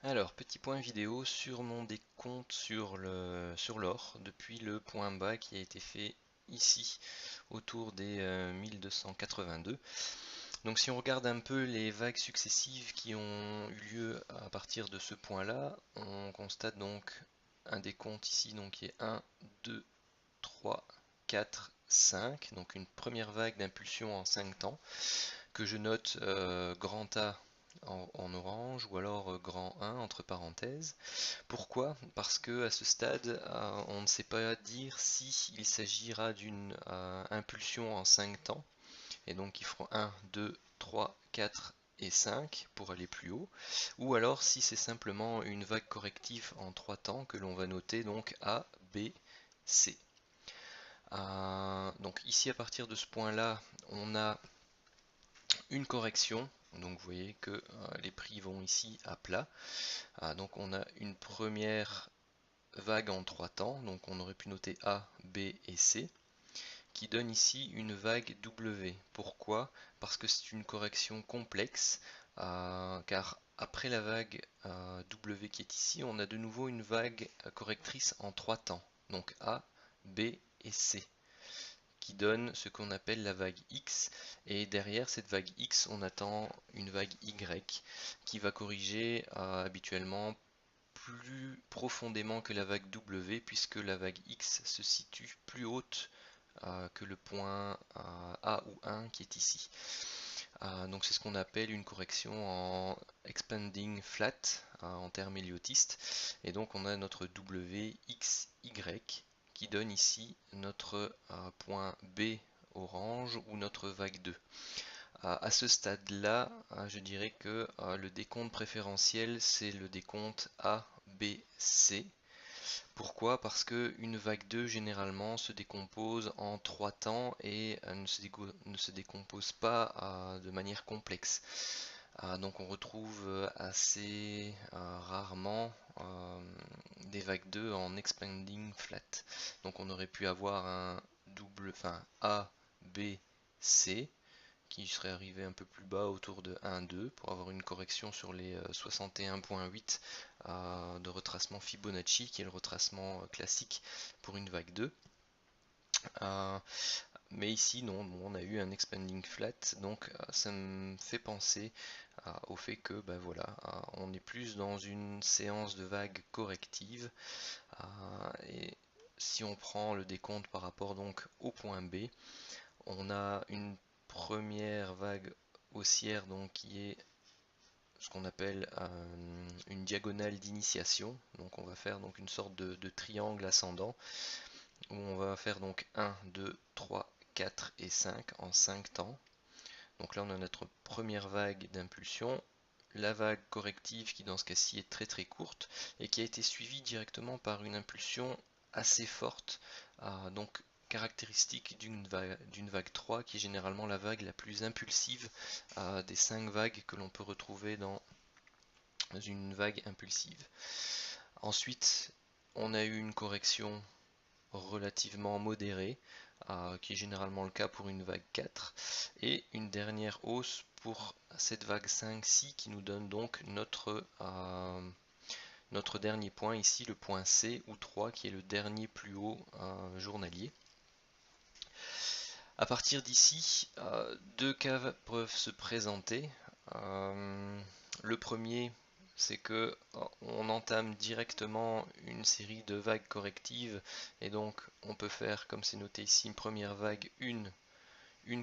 Alors, petit point vidéo sur mon décompte sur l'or depuis le point bas qui a été fait ici autour des 1282. Donc si on regarde un peu les vagues successives qui ont eu lieu à partir de ce point-là, on constate donc un décompte ici donc qui est 1, 2, 3, 4, 5. Donc une première vague d'impulsion en 5 temps que je note grand A en orange ou alors grand 1 entre parenthèses. Pourquoi? Parce que à ce stade, on ne sait pas dire si il s'agira d'une impulsion en 5 temps, et donc ils feront 1, 2, 3, 4 et 5 pour aller plus haut, ou alors si c'est simplement une vague corrective en 3 temps que l'on va noter donc A, B, C. Donc ici à partir de ce point-là, on a une correction. Donc vous voyez que les prix vont ici à plat. Donc on a une première vague en 3 temps, donc on aurait pu noter A, B et C, qui donne ici une vague W. Pourquoi? Parce que c'est une correction complexe, car après la vague W qui est ici, on a de nouveau une vague correctrice en 3 temps, donc A, B et C, qui donne ce qu'on appelle la vague X, et derrière cette vague X, on attend une vague Y qui va corriger habituellement plus profondément que la vague W, puisque la vague X se situe plus haute que le point A ou 1 qui est ici. Donc c'est ce qu'on appelle une correction en expanding flat en termes héliotistes. Et donc on a notre WXY qui donne ici notre point B orange ou notre vague 2. À ce stade-là, je dirais que le décompte préférentiel, c'est le décompte A, B, C. Pourquoi? Parce qu'une vague 2 généralement se décompose en 3 temps et ne se décompose pas de manière complexe. Donc on retrouve assez rarement des vagues 2 en expanding flat. Donc on aurait pu avoir un double, enfin A, B, C qui serait arrivé un peu plus bas autour de 1,2 pour avoir une correction sur les 61,8 de retracement Fibonacci, qui est le retracement classique pour une vague 2. Mais ici, non, on a eu un expanding flat, donc ça me fait penser au fait que ben voilà, on est plus dans une séance de vagues correctives. Et si on prend le décompte par rapport donc au point B, on a une première vague haussière donc qui est ce qu'on appelle une diagonale d'initiation. Donc on va faire donc une sorte de triangle ascendant où on va faire donc 1, 2, 3, 4 et 5 en 5 temps. Donc là on a notre première vague d'impulsion, la vague corrective qui dans ce cas-ci est très très courte et qui a été suivie directement par une impulsion assez forte, donc caractéristique d'une vague 3 qui est généralement la vague la plus impulsive des 5 vagues que l'on peut retrouver dans une vague impulsive. Ensuite, on a eu une correction relativement modérée, qui est généralement le cas pour une vague 4, et une dernière hausse pour cette vague 5-ci qui nous donne donc notre dernier point ici, le point C ou 3, qui est le dernier plus haut journalier. À partir d'ici, deux cas peuvent se présenter. Le premier, c'est que on entame directement une série de vagues correctives et donc on peut faire, comme c'est noté ici, une première vague, une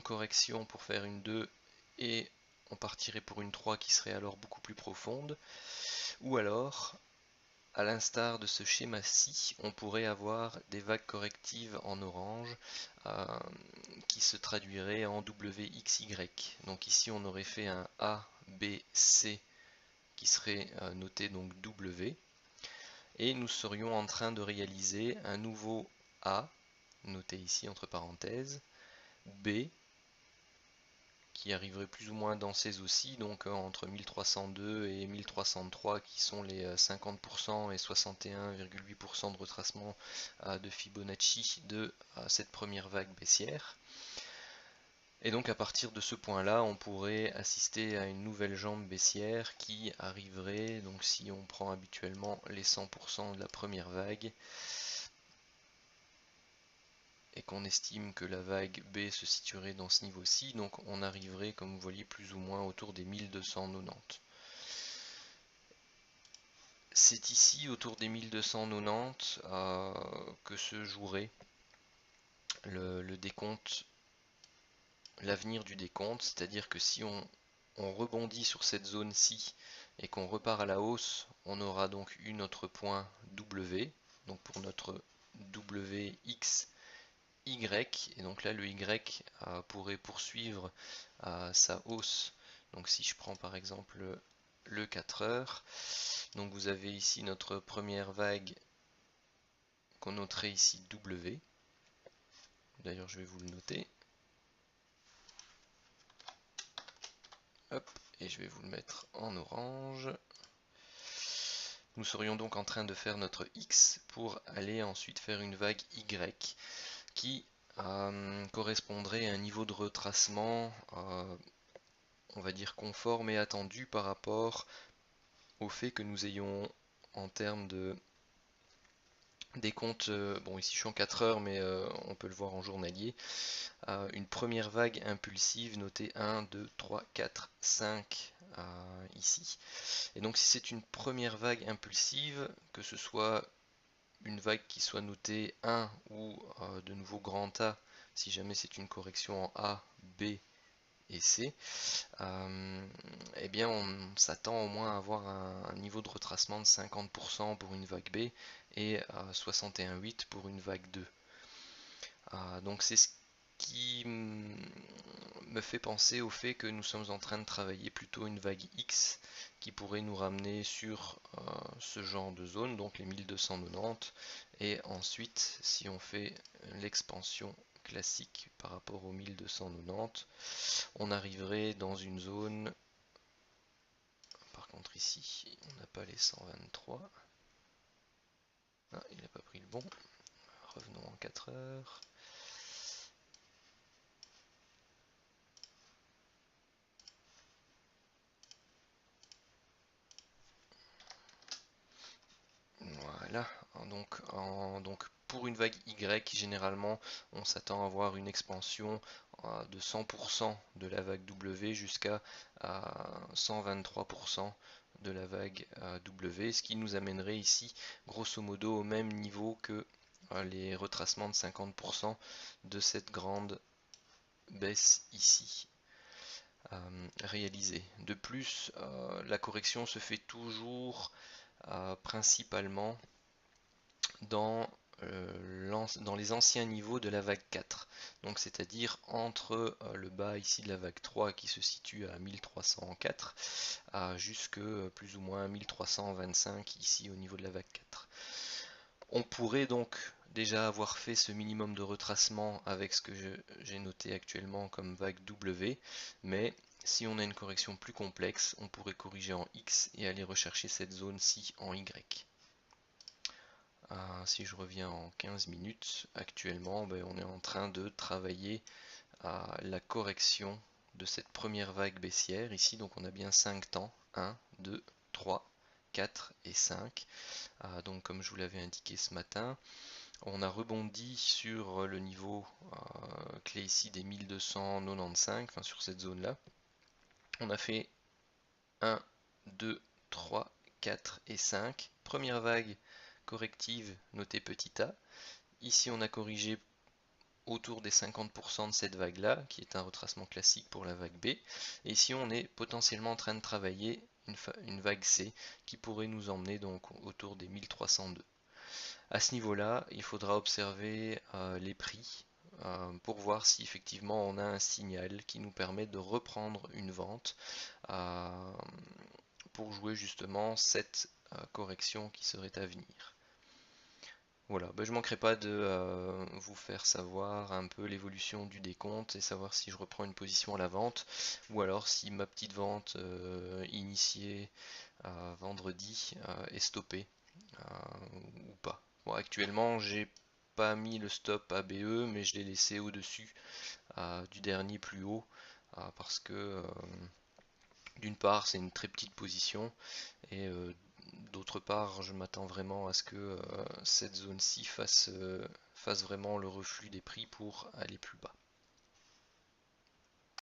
correction pour faire une 2 et on partirait pour une 3 qui serait alors beaucoup plus profonde. Ou alors, à l'instar de ce schéma-ci, on pourrait avoir des vagues correctives en orange euh, qui se traduiraient en WXY. Donc ici on aurait fait un A, B, C qui serait noté donc W, et nous serions en train de réaliser un nouveau A, noté ici entre parenthèses, B, qui arriverait plus ou moins dans ces aussi, donc entre 1302 et 1303 qui sont les 50% et 61,8% de retracement de Fibonacci de cette première vague baissière. Et donc à partir de ce point-là, on pourrait assister à une nouvelle jambe baissière qui arriverait, donc si on prend habituellement les 100% de la première vague, et qu'on estime que la vague B se situerait dans ce niveau-ci, donc on arriverait, comme vous voyez, plus ou moins autour des 1290. C'est ici, autour des 1290, que se jouerait le décompte, l'avenir du décompte, c'est-à-dire que si on rebondit sur cette zone-ci et qu'on repart à la hausse, on aura donc eu notre point W, donc pour notre WX, Y, et donc là le Y pourrait poursuivre sa hausse. Donc si je prends par exemple le 4 heures, donc vous avez ici notre première vague qu'on noterait ici W. D'ailleurs je vais vous le noter. Hop, et je vais vous le mettre en orange. Nous serions donc en train de faire notre X pour aller ensuite faire une vague Y qui correspondrait à un niveau de retracement, on va dire conforme et attendu par rapport au fait que nous ayons en termes de décompte, bon ici je suis en 4 heures mais on peut le voir en journalier, une première vague impulsive notée 1, 2, 3, 4, 5 ici. Et donc si c'est une première vague impulsive, que ce soit une vague qui soit notée 1 ou de nouveau grand A, si jamais c'est une correction en A, B et C, eh bien on s'attend au moins à avoir un niveau de retracement de 50% pour une vague B et 61,8 pour une vague 2. Donc c'est ce qui me fait penser au fait que nous sommes en train de travailler plutôt une vague X qui pourrait nous ramener sur ce genre de zone, donc les 1290, et ensuite si on fait l'expansion classique par rapport aux 1290, on arriverait dans une zone, par contre ici on n'a pas les 123, il n'a pas pris le bon, revenons en 4 heures. Voilà, donc pour une vague Y, généralement, on s'attend à avoir une expansion de 100% de la vague W jusqu'à 123% de la vague W, ce qui nous amènerait ici, grosso modo, au même niveau que les retracements de 50% de cette grande baisse ici réalisée. De plus, la correction se fait toujours principalement dans les anciens niveaux de la vague 4, donc c'est-à-dire entre le bas ici de la vague 3 qui se situe à 1304 jusque plus ou moins 1325 ici au niveau de la vague 4. On pourrait donc déjà avoir fait ce minimum de retracement avec ce que j'ai noté actuellement comme vague W, mais si on a une correction plus complexe, on pourrait corriger en X et aller rechercher cette zone-ci en Y. Si je reviens en 15 minutes, actuellement, on est en train de travailler à la correction de cette première vague baissière. Ici, donc on a bien 5 temps, 1, 2, 3, 4 et 5. Donc comme je vous l'avais indiqué ce matin, on a rebondi sur le niveau clé ici des 1295, enfin sur cette zone-là. On a fait 1, 2, 3, 4 et 5. Première vague corrective notée petit a. Ici on a corrigé autour des 50% de cette vague là, qui est un retracement classique pour la vague B. Et ici on est potentiellement en train de travailler une vague C qui pourrait nous emmener donc autour des 1302. À ce niveau-là, il faudra observer les prix pour voir si effectivement on a un signal qui nous permet de reprendre une vente pour jouer justement cette correction qui serait à venir. Voilà, je ne manquerai pas de vous faire savoir un peu l'évolution du décompte et savoir si je reprends une position à la vente ou alors si ma petite vente initiée vendredi est stoppée ou pas. Bon, actuellement j'ai pas mis le stop ABE, mais je l'ai laissé au-dessus du dernier plus haut, parce que d'une part c'est une très petite position, et d'autre part je m'attends vraiment à ce que cette zone-ci fasse vraiment le reflux des prix pour aller plus bas.